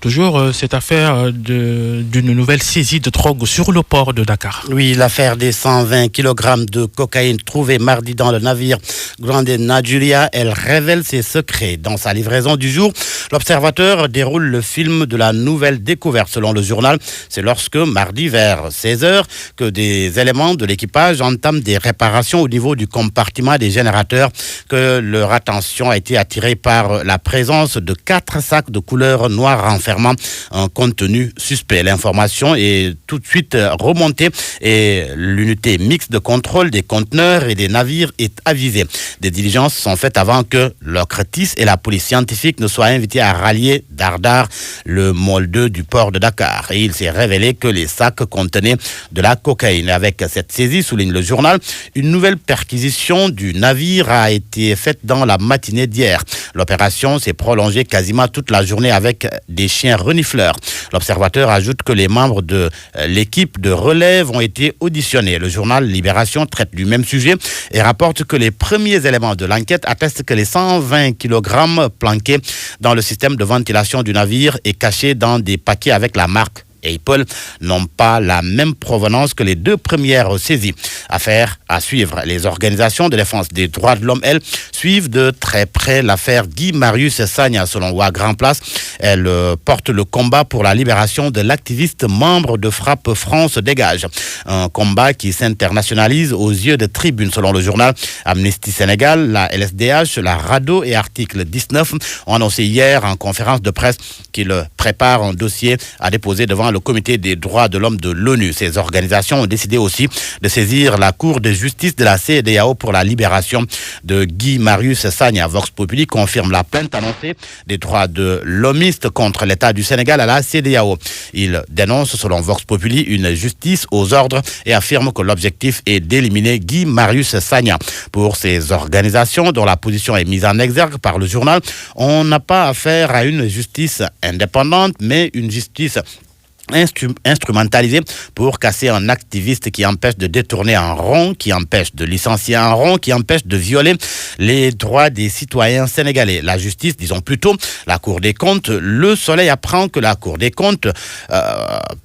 toujours cette affaire d'une nouvelle saisie de drogue sur le port de Dakar. Oui, l'affaire des 120 kg de cocaïne trouvée mardi dans le navire Grande Najulia, elle révèle ses secrets. Dans sa livraison du jour, l'observateur déroule le film de la nouvelle découverte. Selon le journal, c'est lorsque, mardi vers 16h, que des éléments de l'équipage entament des réparations au niveau du compartiment des générateurs, que leur attention a été attirée par la présence de 4 sacs de couleur noire renfermant un contenu suspect. L'information est tout de suite remontée et l'unité mixte de contrôle des conteneurs et des navires est avisée. Des diligences sont faites avant que l'OCRTIS et la police scientifique ne soient invités à rallier Dardar, le môle 2 du port de Dakar. Et il s'est révélé que les sacs contenaient de la cocaïne. Avec cette saisie, souligne le journal, une nouvelle perquisition du navire a été faite dans la matinée d'hier. L'opération s'est prolongée quasiment toute la journée avec des chiens renifleurs. L'observateur ajoute que les membres de l'équipe de relève ont été auditionnés. Le journal Libération traite du même sujet et rapporte que les premiers éléments de l'enquête attestent que les 120 kg planqués dans le système de ventilation du navire et cachés dans des paquets avec la marque Apple n'ont pas la même provenance que les 2 premières saisies. Affaire à suivre. Les organisations de défense des droits de l'homme, elles, suivent de très près l'affaire Guy Marius Sagna. Selon Ouah Grand Place, elle porte le combat pour la libération de l'activiste membre de Frappe France Dégage. Un combat qui s'internationalise aux yeux de Tribune. Selon le journal Amnesty Sénégal, la LSDH, la RADDHO et Article 19 ont annoncé hier en conférence de presse qu'ils préparent un dossier à déposer devant le Comité des droits de l'homme de l'ONU. Ces organisations ont décidé aussi de saisir la Cour de justice de la CEDEAO pour la libération de Guy Marius Sagna. Vox Populi confirme la plainte annoncée des droits de l'homiste contre l'État du Sénégal à la CEDEAO. Il dénonce, selon Vox Populi, une justice aux ordres et affirme que l'objectif est d'éliminer Guy Marius Sagna. Pour ces organisations, dont la position est mise en exergue par le journal, on n'a pas affaire à une justice indépendante, mais une justice instrumentalisé pour casser un activiste qui empêche de détourner un rond, qui empêche de licencier un rond, qui empêche de violer les droits des citoyens sénégalais. La justice, disons plutôt, la Cour des comptes. Le Soleil apprend que la Cour des comptes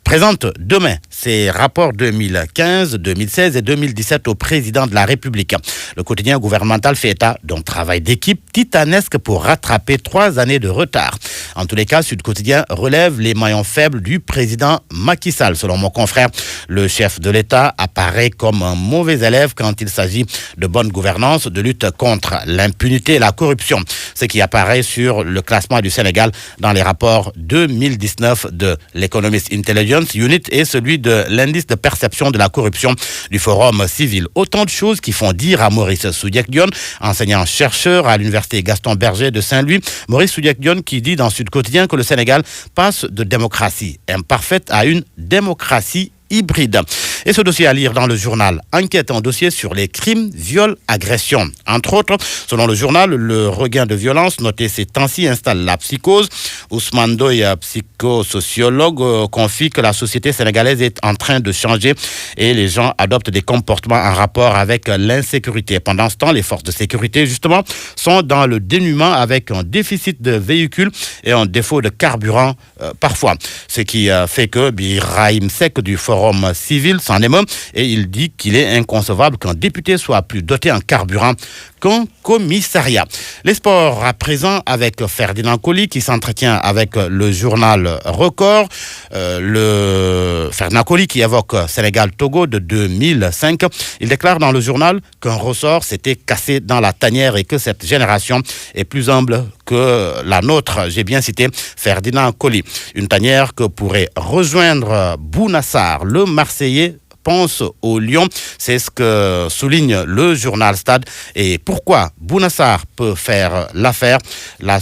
présente demain ses rapports 2015, 2016 et 2017 au président de la République. Le quotidien gouvernemental fait état d'un travail d'équipe titanesque pour rattraper 3 années de retard. En tous les cas, Sud Quotidien relève les maillons faibles du président Macky Sall. Selon mon confrère, le chef de l'État apparaît comme un mauvais élève quand il s'agit de bonne gouvernance, de lutte contre l'impunité et la corruption. Ce qui apparaît sur le classement du Sénégal dans les rapports 2019 de l'Economist Intelligence Unit et celui de l'indice de perception de la corruption du Forum Civil. Autant de choses qui font dire à Maurice Soudiek-Dione, enseignant-chercheur à l'université Gaston Berger de Saint-Louis, Maurice Soudiek-Dione qui dit dans Sud Quotidien que le Sénégal passe de démocratie imparfaite à une démocratie hybride. Et ce dossier à lire dans le journal Enquête, un dossier sur les crimes, viols, agressions. Entre autres, selon le journal, le regain de violence noté ces temps-ci installe la psychose. Ousmane Doye, psychosociologue, confie que la société sénégalaise est en train de changer et les gens adoptent des comportements en rapport avec l'insécurité. Pendant ce temps, les forces de sécurité, justement, sont dans le dénuement avec un déficit de véhicules et un défaut de carburant parfois. Ce qui fait que Birahim Seck du Forum Civil s'en émeut et il dit qu'il est inconcevable qu'un député soit plus doté en carburant qu'un commissariat. Les sports à présent avec Ferdinand Coly qui s'entretient avec le journal Record. Ferdinand Coly qui évoque Sénégal-Togo de 2005. Il déclare dans le journal qu'un ressort s'était cassé dans la tanière et que cette génération est plus humble que la nôtre. J'ai bien cité Ferdinand Coly. Une tanière que pourrait rejoindre Bouna Sarr, le Marseillais pense au Lion. C'est ce que souligne le journal Stade. Et pourquoi Bouna Sarr peut faire l'affaire? La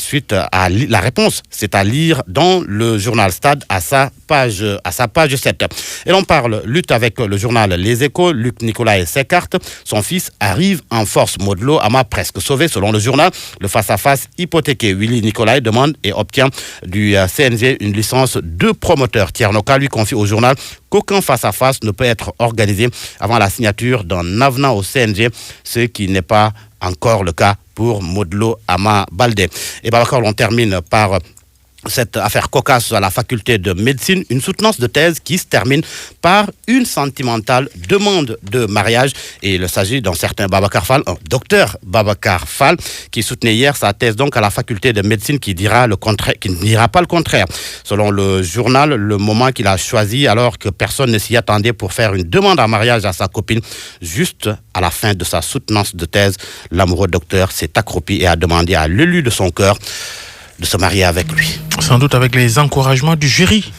réponse, c'est à lire dans le journal Stade à sa page 7. Et l'on parle lutte avec le journal Les Échos. Luc Nicolaï s'écarte. Son fils arrive en force. Modlo Ama presque sauvé. Selon le journal, le face-à-face hypothéqué. Willy Nicolaï demande et obtient du CNG une licence de promoteur. Tiernoka lui confie au journal qu'aucun face-à-face ne peut être organisé avant la signature d'un avenant au CNG, ce qui n'est pas encore le cas pour Modlo Ama Baldé. Et bien encore, on termine par cette affaire cocasse à la faculté de médecine, une soutenance de thèse qui se termine par une sentimentale demande de mariage. Et il s'agit d'un certain Babacar Fall, un docteur Babacar Fall, qui soutenait hier sa thèse donc à la faculté de médecine, qui dira le contraire, qui ne dira pas le contraire. Selon le journal, le moment qu'il a choisi, alors que personne ne s'y attendait, pour faire une demande en mariage à sa copine, juste à la fin de sa soutenance de thèse, l'amoureux docteur s'est accroupi et a demandé à l'élu de son cœur de se marier avec lui. Sans doute avec les encouragements du jury.